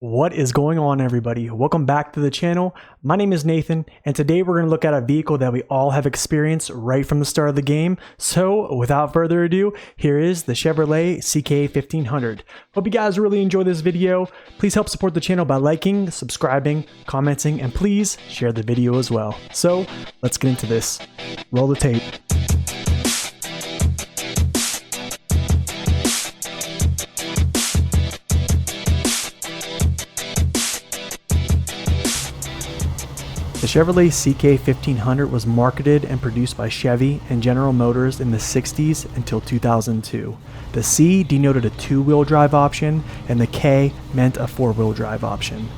What is going on, everybody? Welcome back to the channel. My name is Nathan, and today we're going to look at a vehicle that we all have experienced right from the start of the game. So without further ado, here is the Chevrolet CK1500. Hope you guys really enjoy this video. Please help support the channel by liking, subscribing, commenting, and please share the video as well. So let's get into this. Roll the tape. The Chevrolet CK1500 was marketed and produced by Chevy and General Motors in the 60s until 2002. The C denoted a two-wheel drive option and the K meant a four-wheel drive option.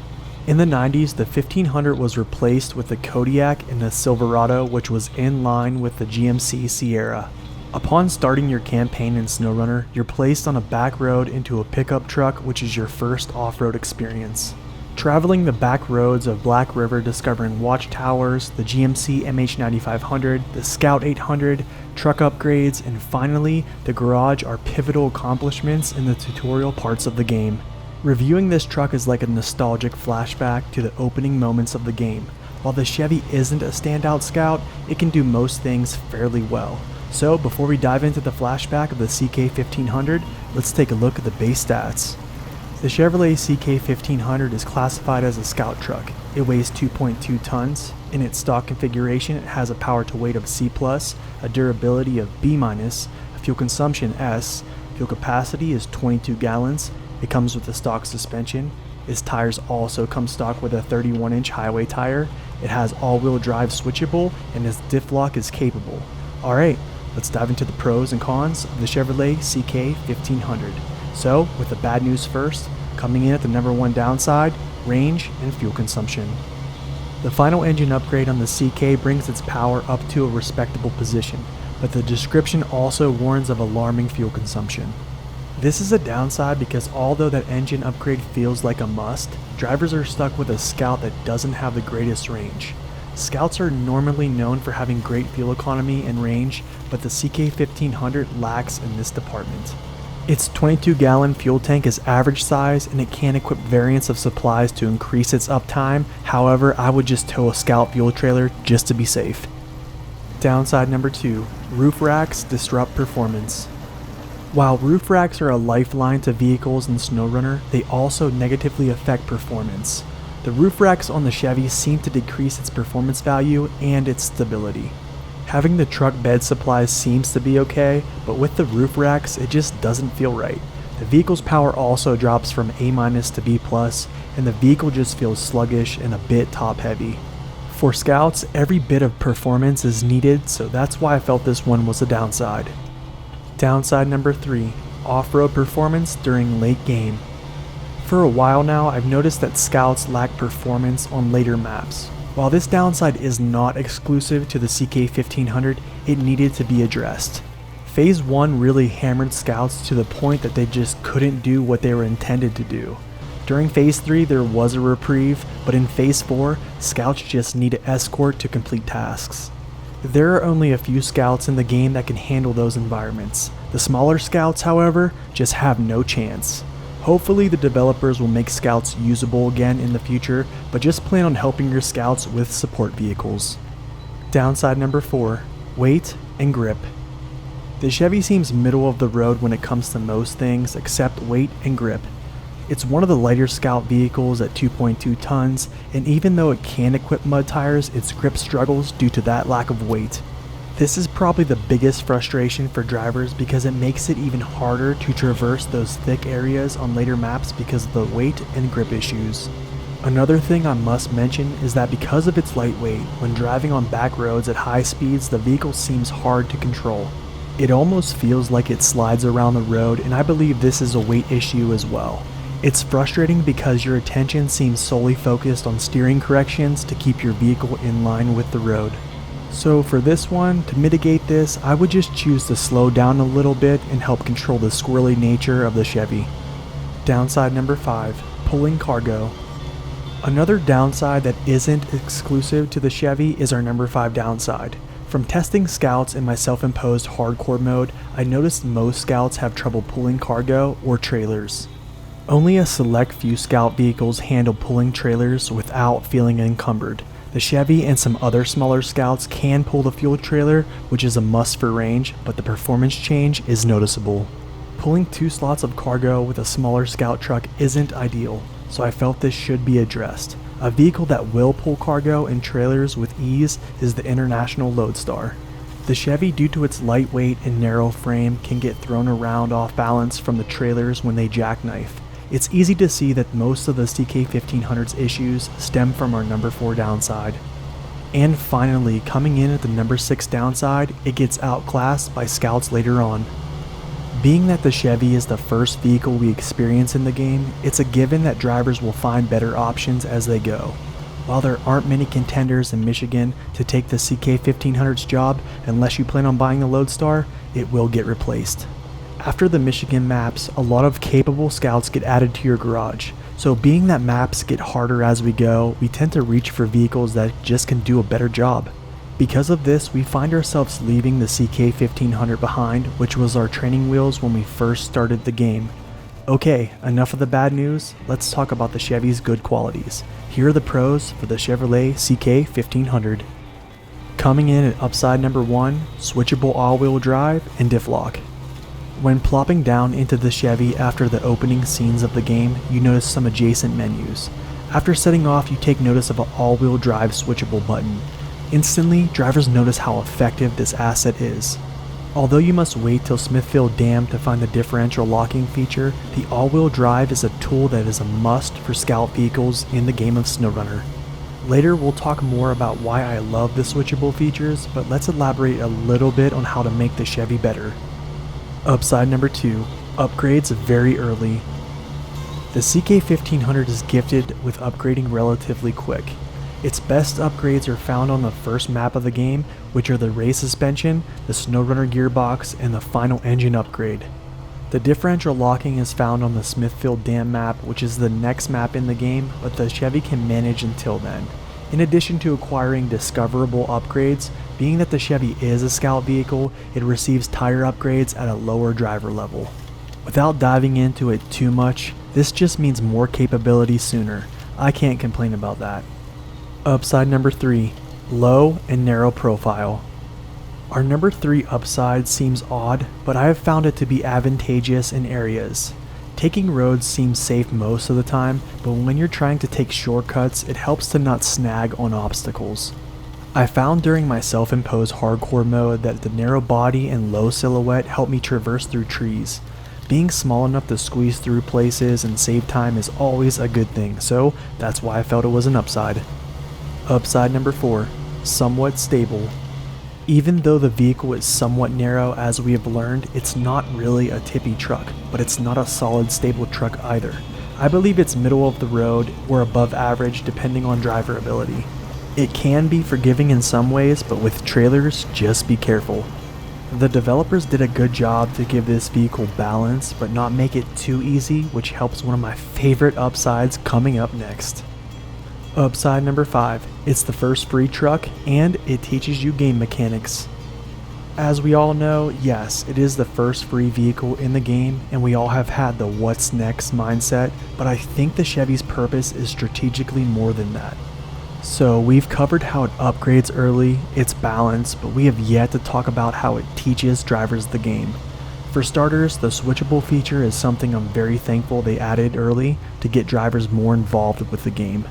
In the 90s, the 1500 was replaced with the Kodiak and the Silverado, which was in line with the GMC Sierra. Upon starting your campaign in SnowRunner, you're placed on a back road into a pickup truck, which is your first off-road experience. Traveling the back roads of Black River, discovering watchtowers, the GMC MH9500, the Scout 800, truck upgrades, and finally the garage are pivotal accomplishments in the tutorial parts of the game. Reviewing this truck is like a nostalgic flashback to the opening moments of the game. While the Chevy isn't a standout Scout, it can do most things fairly well. So before we dive into the flashback of the CK1500, let's take a look at the base stats. The Chevrolet CK1500 is classified as a Scout truck. It weighs 2.2 tons. In its stock configuration, it has a power to weight of C+, a durability of B-, a fuel consumption S, fuel capacity is 22 gallons. It comes with a stock suspension. Its tires also come stock with a 31-inch highway tire. It has all-wheel drive switchable, and its diff lock is capable. Alright, let's dive into the pros and cons of the Chevrolet CK1500. So, with the bad news first, coming in at the number one downside, range and fuel consumption. The final engine upgrade on the CK brings its power up to a respectable position, but the description also warns of alarming fuel consumption. This is a downside because although that engine upgrade feels like a must, drivers are stuck with a Scout that doesn't have the greatest range. Scouts are normally known for having great fuel economy and range, but the CK1500 lacks in this department. Its 22-gallon fuel tank is average size and it can equip variants of supplies to increase its uptime. However, I would just tow a Scout fuel trailer just to be safe. Downside number 2, roof racks disrupt performance. While roof racks are a lifeline to vehicles in SnowRunner, they also negatively affect performance. The roof racks on the Chevy seem to decrease its performance value and its stability. Having the truck bed supplies seems to be okay, but with the roof racks, it just doesn't feel right. The vehicle's power also drops from A- to B+, and the vehicle just feels sluggish and a bit top heavy. For Scouts, every bit of performance is needed, so that's why I felt this one was a downside. Downside number 3, off-road performance during late game. For a while now, I've noticed that Scouts lack performance on later maps. While this downside is not exclusive to the CK1500, it needed to be addressed. Phase 1 really hammered Scouts to the point that they just couldn't do what they were intended to do. During Phase 3 there was a reprieve, but in Phase 4, Scouts just need an escort to complete tasks. There are only a few Scouts in the game that can handle those environments. The smaller Scouts, however, just have no chance. Hopefully the developers will make Scouts usable again in the future, but just plan on helping your Scouts with support vehicles. Downside number 4, weight and grip. The Chevy seems middle of the road when it comes to most things except weight and grip. It's one of the lighter Scout vehicles at 2.2 tons, and even though it can equip mud tires, its grip struggles due to that lack of weight. This is probably the biggest frustration for drivers because it makes it even harder to traverse those thick areas on later maps because of the weight and grip issues. Another thing I must mention is that because of its lightweight, when driving on back roads at high speeds, the vehicle seems hard to control. It almost feels like it slides around the road, and I believe this is a weight issue as well. It's frustrating because your attention seems solely focused on steering corrections to keep your vehicle in line with the road. So for this one, to mitigate this, I would just choose to slow down a little bit and help control the squirrely nature of the Chevy. Downside number 5, pulling cargo. Another downside that isn't exclusive to the Chevy is our number 5 downside. From testing Scouts in my self-imposed hardcore mode, I noticed most Scouts have trouble pulling cargo or trailers. Only a select few Scout vehicles handle pulling trailers without feeling encumbered. The Chevy and some other smaller Scouts can pull the fuel trailer, which is a must for range, but the performance change is noticeable. Pulling 2 slots of cargo with a smaller Scout truck isn't ideal, so I felt this should be addressed. A vehicle that will pull cargo and trailers with ease is the International Lodestar. The Chevy, due to its lightweight and narrow frame, can get thrown around off balance from the trailers when they jackknife. It's easy to see that most of the CK1500's issues stem from our number 4 downside. And finally, coming in at the number 6 downside, it gets outclassed by Scouts later on. Being that the Chevy is the first vehicle we experience in the game, it's a given that drivers will find better options as they go. While there aren't many contenders in Michigan to take the CK1500's job, unless you plan on buying the Lodestar, it will get replaced. After the Michigan maps, a lot of capable Scouts get added to your garage, so being that maps get harder as we go, we tend to reach for vehicles that just can do a better job. Because of this, we find ourselves leaving the CK1500 behind, which was our training wheels when we first started the game. Okay, enough of the bad news, let's talk about the Chevy's good qualities. Here are the pros for the Chevrolet CK1500. Coming in at upside number 1, switchable all-wheel drive and diff lock. When plopping down into the Chevy after the opening scenes of the game, you notice some adjacent menus. After setting off, you take notice of an all-wheel drive switchable button. Instantly, drivers notice how effective this asset is. Although you must wait till Smithfield Dam to find the differential locking feature, the all-wheel drive is a tool that is a must for Scout vehicles in the game of SnowRunner. Later we'll talk more about why I love the switchable features, but let's elaborate a little bit on how to make the Chevy better. Upside number 2, upgrades very early. The CK1500 is gifted with upgrading relatively quick. Its best upgrades are found on the first map of the game, which are the race suspension, the SnowRunner gearbox, and the final engine upgrade. The differential locking is found on the Smithfield Dam map, which is the next map in the game, but the Chevy can manage until then. In addition to acquiring discoverable upgrades, being that the Chevy is a Scout vehicle, it receives tire upgrades at a lower driver level. Without diving into it too much, this just means more capability sooner. I can't complain about that. Upside number 3, low and narrow profile. Our number 3 upside seems odd, but I have found it to be advantageous in areas. Taking roads seems safe most of the time, but when you're trying to take shortcuts, it helps to not snag on obstacles. I found during my self-imposed hardcore mode that the narrow body and low silhouette help me traverse through trees. Being small enough to squeeze through places and save time is always a good thing, so that's why I felt it was an upside. Upside number 4, somewhat stable. Even though the vehicle is somewhat narrow, as we have learned, it's not really a tippy truck, but it's not a solid stable truck either. I believe it's middle of the road or above average depending on driver ability. It can be forgiving in some ways, but with trailers, just be careful. The developers did a good job to give this vehicle balance, but not make it too easy, which helps one of my favorite upsides coming up next. Upside number 5, it's the first free truck, and it teaches you game mechanics. As we all know, yes, it is the first free vehicle in the game, and we all have had the what's next mindset, but I think the Chevy's purpose is strategically more than that. So we've covered how it upgrades early, its balance, but we have yet to talk about how it teaches drivers the game. For starters, the switchable feature is something I'm very thankful they added early to get drivers more involved with the game.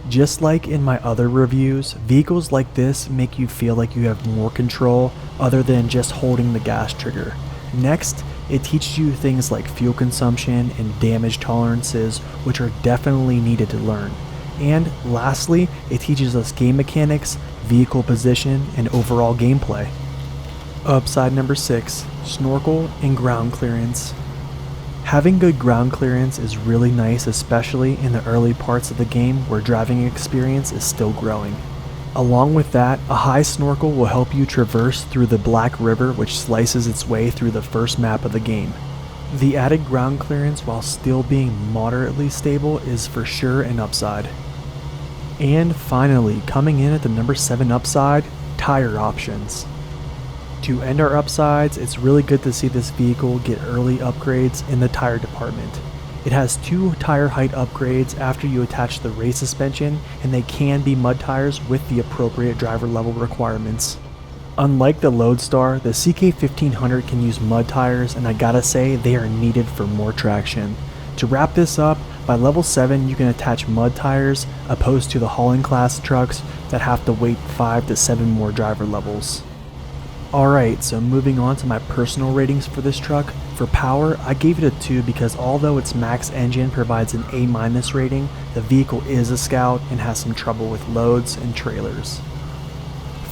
Just like in my other reviews, vehicles like this make you feel like you have more control other than just holding the gas trigger. Next, it teaches you things like fuel consumption and damage tolerances, which are definitely needed to learn. And lastly, it teaches us game mechanics, vehicle position, and overall gameplay. Upside number 6, snorkel and ground clearance. Having good ground clearance is really nice, especially in the early parts of the game where driving experience is still growing. Along with that, a high snorkel will help you traverse through the Black River, which slices its way through the first map of the game. The added ground clearance while still being moderately stable is for sure an upside. And finally, coming in at the number 7 upside, tire options. To end our upsides, it's really good to see this vehicle get early upgrades in the tire department. It has 2 tire height upgrades after you attach the race suspension, and they can be mud tires with the appropriate driver level requirements. Unlike the Lodestar, the CK1500 can use mud tires, and I gotta say, they are needed for more traction. To wrap this up, by level 7 you can attach mud tires, opposed to the hauling class trucks that have to wait 5 to 7 more driver levels. Alright, so moving on to my personal ratings for this truck. For power, I gave it a 2 because although its max engine provides an A- rating, the vehicle is a Scout and has some trouble with loads and trailers.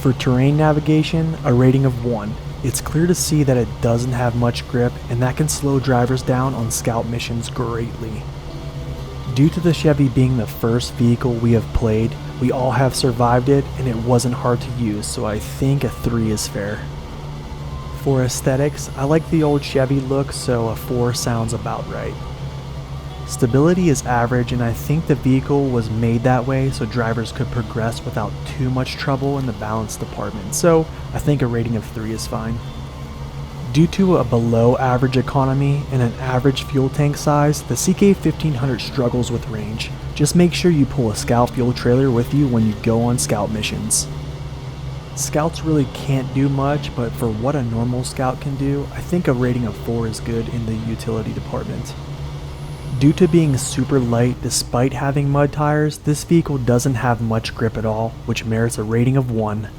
For terrain navigation, a rating of 1. It's clear to see that it doesn't have much grip, and that can slow drivers down on Scout missions greatly. Due to the Chevy being the first vehicle we have played, we all have survived it and it wasn't hard to use, so I think a 3 is fair. For aesthetics, I like the old Chevy look, so a 4 sounds about right. Stability is average, and I think the vehicle was made that way so drivers could progress without too much trouble in the balance department, so I think a rating of 3 is fine. Due to a below average economy and an average fuel tank size, the CK1500 struggles with range. Just make sure you pull a Scout fuel trailer with you when you go on Scout missions. Scouts really can't do much, but for what a normal Scout can do, I think a rating of 4 is good in the utility department. Due to being super light despite having mud tires, this vehicle doesn't have much grip at all, which merits a rating of 1.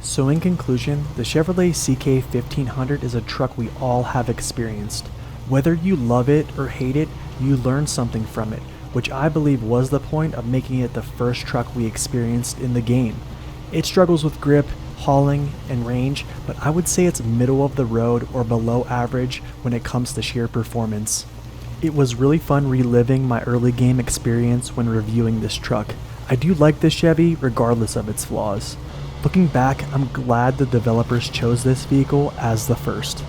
So in conclusion, the Chevrolet CK1500 is a truck we all have experienced. Whether you love it or hate it, you learn something from it, which I believe was the point of making it the first truck we experienced in the game. It struggles with grip, hauling, and range, but I would say it's middle of the road or below average when it comes to sheer performance. It was really fun reliving my early game experience when reviewing this truck. I do like this Chevy regardless of its flaws. Looking back, I'm glad the developers chose this vehicle as the first.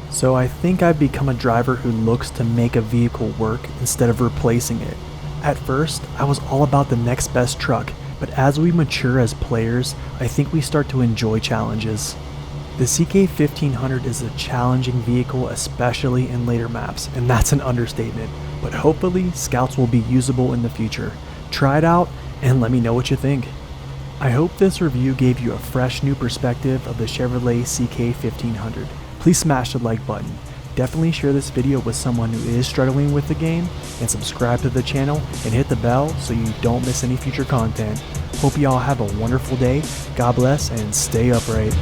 So I think I've become a driver who looks to make a vehicle work instead of replacing it. At first, I was all about the next best truck, but as we mature as players, I think we start to enjoy challenges. The CK1500 is a challenging vehicle, especially in later maps, and that's an understatement, but hopefully Scouts will be usable in the future. Try it out and let me know what you think. I hope this review gave you a fresh new perspective of the Chevrolet CK1500. Please smash the like button. Definitely share this video with someone who is struggling with the game, and subscribe to the channel and hit the bell so you don't miss any future content. Hope you all have a wonderful day, God bless, and stay upright.